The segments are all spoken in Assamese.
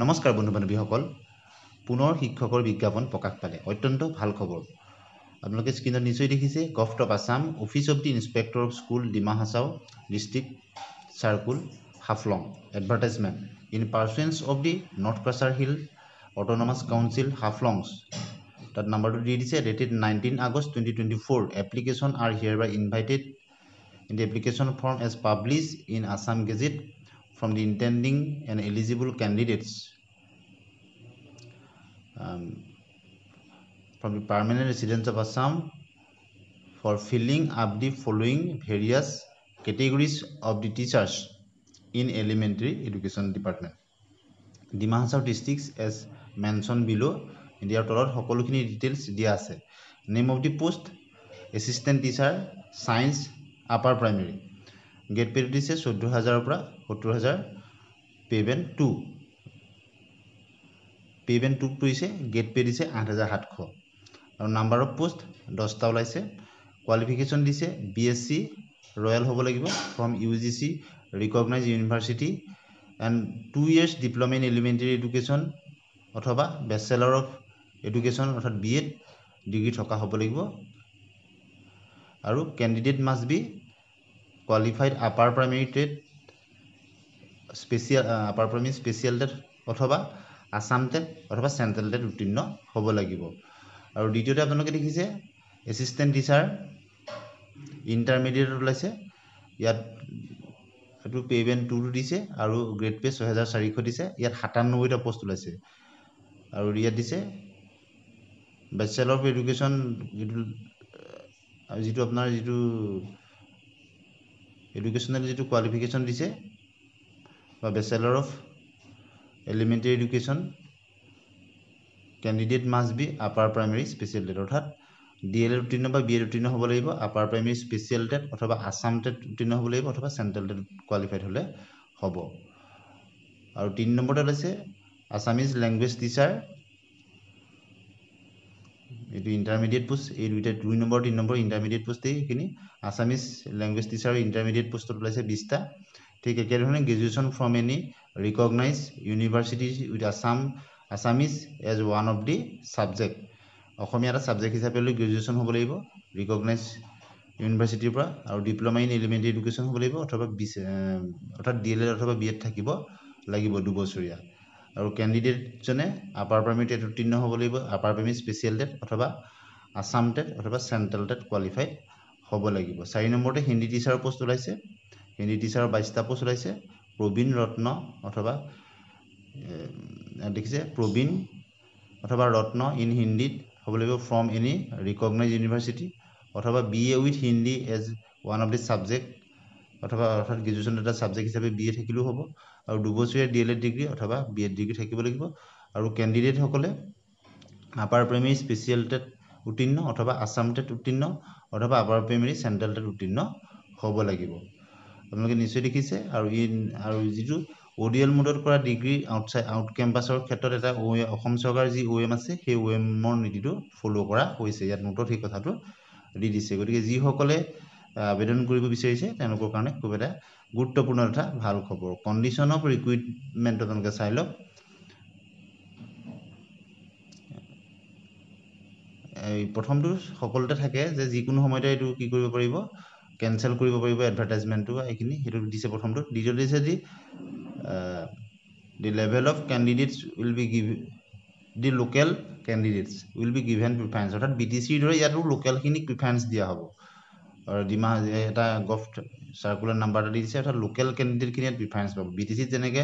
নমস্কাৰ বন্ধু বান্ধৱীসকল পুনৰ শিক্ষকৰ বিজ্ঞাপন প্ৰকাশ পালে অত্যন্ত ভাল খবৰ আপোনালোকে স্ক্ৰীনত নিশ্চয় দেখিছে government of Assam office of the inspector of school Dima Hasao district circle Haflong advertisement in pursuance of the north Cachar hill autonomous council হাফলংছ তাত নাম্বাৰটো দি দিছে dated 19 August 2024 application are hereby invited in the application form as published in Assam Gazette from the intending and eligible candidates from the permanent residents of Assam for filling up the following various categories of the teachers in elementary education department. Dima Hasao districts as mentioned below ইয়াৰ তলত সকলোখিনি ডিটেইলছ দিয়া আছে name of the post assistant teacher science upper primary grade pay দিছে 14000 পৰা 70000 পেমেন্ট 2 পেমেন্ট 2 পৰিছে গেট পে দিছে 8700 আৰু নাম্বাৰ অফ পোষ্ট 10টা ওলাইছে কোৱালিফিকেশ্যন দিছে বিএসসি ৰয়েল হ'ব লাগিব from UGC recognised university and 2 years diploma in elementary education অথবা বেচেলৰ অফ এডুকেশ্যন অৰ্থাৎ বিএড ডিগ্ৰী থকা হ'ব লাগিব আৰু candidate must B qualified upper primary TET special upper primary special TET অথবা আসাম TET অথবা সেন্ট্রাল TET উত্তীৰ্ণ হ'ব লাগিব আৰু দ্বিতীয়তে আপোনালোকে দেখিছে এসিস্ট্যান্ট টিচাৰ ইন্টাৰমিডিয়েট ওলাইছে ইয়াত এটো পেমেন্ট 2 দিছে আৰু গ্ৰেড পে 6400 দিছে ইয়াত 97টা পোষ্ট ওলাইছে আৰু ইয়াত দিছে বেচেলৰ অফ এডুকেশ্যন যেটো আপোনাৰ যেটো এডুকেশনাল যেটো কোৱালিফিকেশ্যন দিছে বা bachelor of elementary education candidate must B upper primary special TET অৰ্থাৎ ডিএলএড উত্তীৰ্ণ বা বিএড উত্তীৰ্ণ হ'ব লাগিব আপাৰ প্ৰাইমেৰী স্পেশাল টেট অথবা আসাম টেট উত্তীৰ্ণ হ'ব লাগিব অথবা সেন্ট্ৰাল টেট কোৱালিফাইড হ'লে হ'ব আৰু 3 নম্বৰতে আছে আসামিজ ল্যাঙ্গুৱেজ টিচাৰ এটো ইন্টাৰমিডিয়েট পোষ্ট এই দুইটা 2 নম্বৰ 3 নম্বৰ ইন্টাৰমিডিয়েট পোষ্ট এইখিনি আসামিজ ল্যাঙ্গুৱেজ টিচাৰ ইন্টাৰমিডিয়েট পোষ্টত ওলাইছে 20টা ঠিক একেধৰণে graduation from any recognised university with Assamese as one of the subject Asomiya এটা সাবজেক্ট হিচাপে লৈ গ্ৰেজুৱেচন হ'ব লাগিব ৰিকগনাইজড ইউনিভাৰ্চিটিৰ পৰা আৰু ডিপ্লোমা ইন এলিমেণ্টাৰী এডুকেশ্যন হ'ব লাগিব অথবা অৰ্থাৎ ডিএলএড অথবা বিএড থাকিব লাগিব 2 বছৰীয়া আৰু ক্যান্ডিডেট জনে আপাৰ প্ৰাইমেৰী টেট উত্তীৰ্ণ হ'ব লাগিব আপাৰ প্ৰাইমেৰী স্পেশাল টেট অথবা আসাম টেট অথবা সেন্ট্ৰাল টেট কোৱালিফাইড হ'ব লাগিব 4 নম্বৰতে হিন্দী টিচাৰ পোষ্ট ওলাইছে হিন্দী টিচাৰ 22টা পোষ্ট ওলাইছে প্ৰবীণ ৰত্ন অথবা দেখিছে প্ৰবীণ অথবা ৰত্ন ইন হিন্দীত হ'ব লাগিব ফ্ৰম এনি ৰিকগনাইজড ইউনিভাৰ্চিটি অথবা BA with Hindi as one of the subject অথবা অৰ্থাৎ গ্ৰেজুৱেচন এটা সাবজেক্ট হিচাপে বিএ থাকিলেও হ'ব আৰু 2 বছৰীয়া ডিএলএড ডিগ্ৰী অথবা বিএড ডিগ্ৰী থাকিব লাগিব আৰু ক্যান্ডিডেট সকলে আপাৰ প্ৰাইমেৰী স্পেশাল টেট উত্তীৰ্ণ অথবা আসাম টেট উত্তীৰ্ণ অথবা আপাৰ প্ৰাইমেৰী সেন্ট্ৰাল টেট উত্তীৰ্ণ হ'ব লাগিব আপোনালোকে নিশ্চয় দেখিছে আৰু যেটো ওডিএল মোডত কৰা ডিগ্ৰী আউট কেম্পাছৰ ক্ষেত্ৰত এটা অসম চৰকাৰ যি ওএম আছে সেই ওএমৰ নীতিটো ফলো কৰা হৈছে ইয়াত নোটত এই কথাটো দি দিছে গতিকে যি সকলে আবেদন কৰিব বিচাৰিছে তেওঁলোকৰ কাৰণে খুব এটা গুৰুত্বপূৰ্ণ এটা ভাল খবৰ কন্ডিশন অফ ৰিক্ৰুটমেন্ট আপোনালোকে চাই লওক এই প্ৰথমটো সকলোতে থাকে যে যিকোনো সময়তে এটো কি কৰিব পাৰিব কেনসেল কৰিব পাৰিব এডভাৰটাইজমেন্টটো এইখিনি হেতু দিছে প্ৰথমটো দ্বিতীয়টো দিছে যে the level of candidates will be given the local candidates will be given preference অৰ্থাৎ বিটিসিৰ দৰে ইয়াতো লোকাল খিনি প্ৰিফাৰেন্স দিয়া হ'ব আৰু ডিমা এটা গভট সাৰ্কুলাৰ নাম্বাৰ এটা দিছে অৰ্থাৎ লোকাল ক্যান্ডিডেট খিনি প্ৰিফাৰেন্স পাব বিটিসিত যেনেকে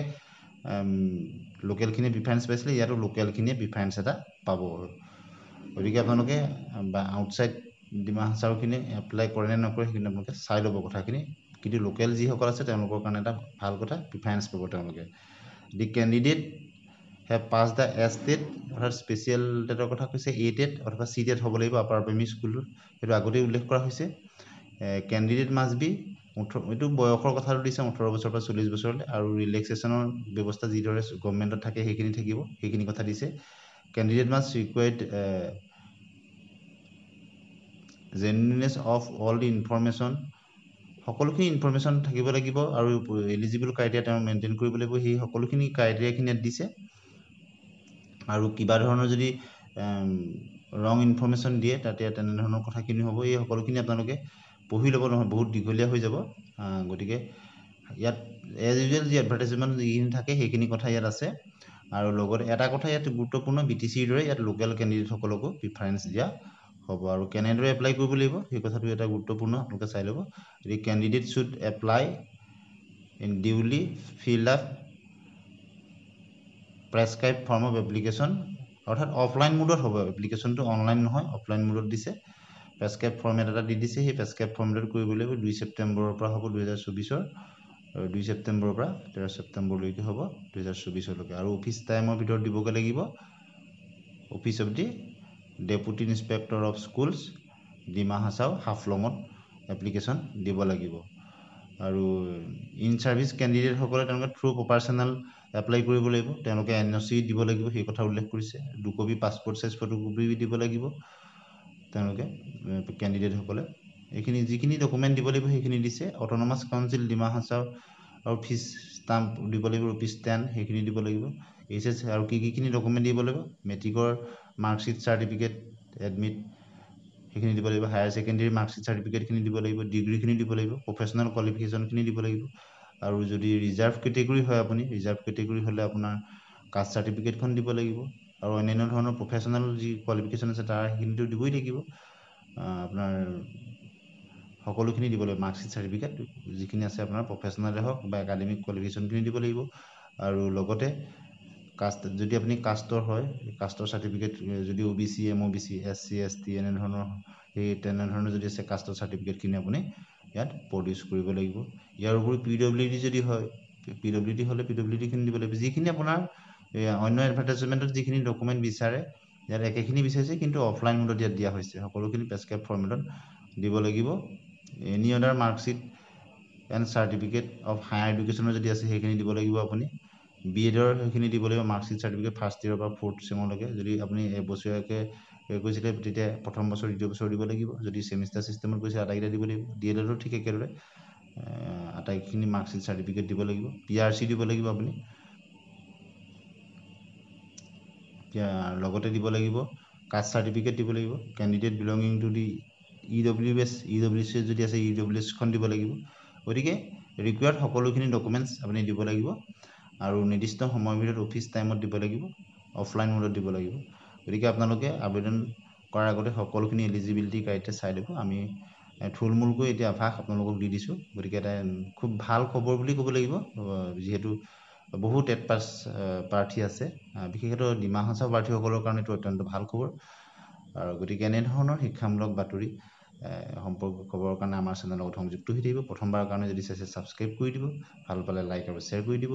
লোকাল খিনি প্ৰিফাৰেন্স পাইছিলে ইয়াতো লোকাল খিনি প্ৰিফাৰেন্স এটা পাব গতিকে আপোনালোকে আউটসাইড ডিমা হাছাওখিনি এপ্লাই কৰে নে নকৰে সেইখিনি আপোনালোকে চাই ল'ব কথাখিনি কিন্তু লোকাল যি সকল আছে তেওঁলোকৰ কাৰণে এটা ভাল কথা প্ৰিফাৰেন্স পাব তেওঁলোকে the candidate have passed the S TET অৰ্থাৎ স্পেশাল টেটৰ কথা কৈছে A TET অথবা C TET হ'ব লাগিব আপাৰ প্ৰাইমেৰী স্কুল এটো আগতে উল্লেখ কৰা হৈছে ক্যান্ডিডেট মাষ্ট বি এটো বয়সৰ কথাটো দিছে 18 বছৰ পৰা 40 বছৰলৈ আৰু ৰিলেক্সেশনৰ ব্যৱস্থা যি দৰে গভৰ্ণমেণ্টত থাকে সেইখিনি থাকিব সেইখিনি কথা দিছে candidate must required genuineness of all the information সকলোখিনি ইনফৰমেশন থাকিব লাগিব আৰু এলিজিবল ক্ৰাইটেৰিয়া তেওঁ মেইনটেইন কৰিব লাগিব সেই সকলোখিনি ক্ৰাইটেৰিয়া খিনি দিছে আৰু কিবা ধৰণৰ যদি ৰং ইনফৰমেশ্যন দিয়ে তাতে তেনেধৰণৰ কথাখিনি হ'ব। এই সকলোখিনি আপোনালোকে পঢ়ি ল'ব, নহয় বহুত দীঘলীয়া হৈ যাব। গতিকে ইয়াত এজ ইউজুৱেল যি এডভাৰ্টাইজমেণ্ট যিখিনি থাকে সেইখিনি কথা ইয়াত আছে। আৰু লগতে এটা কথা ইয়াত গুৰুত্বপূৰ্ণ, BTCৰ দৰে ইয়াত লোকেল কেণ্ডিডেটসকলকো প্ৰিফাৰেঞ্চ দিয়া হ'ব। আৰু কেনেদৰে এপ্লাই কৰিব লাগিব সেই কথাটো এটা গুৰুত্বপূৰ্ণ, আপোনালোকে চাই ল'ব। The candidate should apply in duly fill up prescribe form of application, অৰ্থাৎ অফলাইন মোডত হ'ব। এপ্লিকেশ্যনটো অনলাইন নহয়, অফলাইন মোডত দিছে। প্ৰেছক্ৰাইব ফৰ্মেট এটা দি দিছে, সেই প্ৰেছক্ৰাইব ফৰ্মেটত কৰিব লাগিব। 2 ছেপ্টেম্বৰৰ পৰা হ'ব 2024, আৰু 2 ছেপ্টেম্বৰৰ পৰা 13 ছেপ্টেম্বৰলৈকে হ'ব 2024লৈকে। আৰু অফিচ টাইমৰ ভিতৰত দিবগৈ লাগিব। Office of the deputy inspector of schools, Dima Hasao, হাফলঙত এপ্লিকেশ্যন দিব লাগিব। আৰু ইন ছাৰ্ভিচ কেণ্ডিডেটসকলে তেওঁলোকে থ্ৰু প্ৰপাৰ্চনেল এপ্লাই কৰিব লাগিব। তেওঁলোকে NOC দিব লাগিব, সেই কথা উল্লেখ কৰিছে। 2 কপি পাছপৰ্ট চাইজ ফটোকপি দিব লাগিব তেওঁলোকে কেণ্ডিডেটসকলে। এইখিনি যিখিনি ডকুমেণ্ট দিব লাগিব সেইখিনি দিছে। অট'নমাছ কাউন্সিল ডিমা হাছাও আৰু ফিজ ষ্টাম্প দিব লাগিব, ৰুপিজ 10 সেইখিনি দিব লাগিব। HS আৰু কিখিনি ডকুমেণ্ট দিব লাগিব, মেট্ৰিকৰ মাৰ্কশ্বিট, চাৰ্টিফিকেট, এডমিট সেইখিনি দিব লাগিব। হায়াৰ ছেকেণ্ডেৰী মাৰ্কশ্বিট চাৰ্টিফিকেটখিনি দিব লাগিব, ডিগ্ৰীখিনি দিব লাগিব, প্ৰফেচনেল কোৱালিফিকেশ্যনখিনি দিব লাগিব। আৰু যদি ৰিজাৰ্ভ কেটেগৰী হয়, আপুনি ৰিজাৰ্ভ কেটেগৰী হ'লে আপোনাৰ কাষ্ট চাৰ্টিফিকেটখন দিব লাগিব। আৰু অন্যান্য ধৰণৰ প্ৰফেচনেল যি কোৱালিফিকেশ্যন আছে তাৰ সেইখিনিতো দিবই লাগিব। আপোনাৰ সকলোখিনি দিব লাগিব, মাৰ্কশ্বিট চাৰ্টিফিকেট যিখিনি আছে আপোনাৰ প্ৰফেচনেলে হওক বা একাডেমিক কোৱালিফিকেশ্যনখিনি দিব লাগিব। আৰু লগতে কাষ্ট, যদি আপুনি কাষ্টৰ হয়, কাষ্টৰ চাৰ্টিফিকেট, যদি OBC, MOBC, SC ST এনেধৰণৰ তেনেধৰণৰ যদি আছে কাষ্টৰ চাৰ্টিফিকেটখিনি আপুনি ইয়াত প্ৰডিউচ কৰিব লাগিব। ইয়াৰ উপৰি PWD যদি হয়, PWD হ'লে PWDখিনি দিব লাগিব। যিখিনি আপোনাৰ অন্য এডভাৰ্টাইজমেণ্টত যিখিনি ডকুমেণ্ট বিচাৰে ইয়াত একেখিনি বিচাৰিছে, কিন্তু অফলাইন মোডত ইয়াত দিয়া হৈছে। সকলোখিনি প্ৰেছক্ৰাইব ফৰ্মেটত দিব লাগিব। Any other marksheet and certificate of higher এডুকেশ্যনৰ যদি আছে সেইখিনি দিব লাগিব আপুনি। BEdৰ সেইখিনি দিব লাগিব, মাৰ্কশ্বিট চাৰ্টিফিকেট ফাৰ্ষ্ট ইয়েৰৰ পৰা 4th চেমলৈকে। যদি আপুনি এবছৰীয়াকৈ কৈছিলে তেতিয়া প্ৰথম বছৰ, দ্বিতীয় বছৰ দিব লাগিব। যদি ছেমিষ্টাৰ চিষ্টেমত কৈছে আটাইকেইটা দিব লাগিব। DLEডৰো ঠিক একেদৰে আটাইখিনি মাৰ্কশ্বিট চাৰ্টিফিকেট দিব লাগিব। PRC দিব লাগিব আপুনি। লগতে দিব লাগিব কাষ্ট চাৰ্টিফিকেট দিব লাগিব। কেণ্ডিডেট বিলংিং টু দি EWS যদি আছে EWSখন দিব লাগিব। গতিকে ৰিকুৱাৰ্ড সকলোখিনি ডকুমেণ্টছ আপুনি দিব লাগিব। আৰু নিৰ্দিষ্ট সময়ৰ ভিতৰত অফিচ টাইমত দিব লাগিব, অফলাইন মোডত দিব লাগিব। গতিকে আপোনালোকে আবেদন কৰাৰ আগতে সকলোখিনি এলিজিবিলিটি ক্ৰাইটেৰিয়া চাই ল'ব। আমি থুলমূলকৈ এতিয়া আভাস আপোনালোকক দি দিছোঁ। গতিকে এটা খুব ভাল খবৰ বুলি ক'ব লাগিব, যিহেতু বহুত এডপাছ প্ৰাৰ্থী আছে, বিশেষতঃ ডিমা হাছাও প্ৰাৰ্থীসকলৰ কাৰণে এইটো অত্যন্ত ভাল খবৰ। আৰু গতিকে এনেধৰণৰ শিক্ষামূলক বাতৰি সম্পৰ্ক খবৰৰ কাৰণে আমাৰ চেনেলৰ লগত সংযুক্ত হৈ থাকিব। প্ৰথমবাৰৰ কাৰণে যদি চাইছে ছাবস্ক্ৰাইব কৰি দিব, ভাল পালে লাইক আৰু শ্বেয়াৰ কৰি দিব।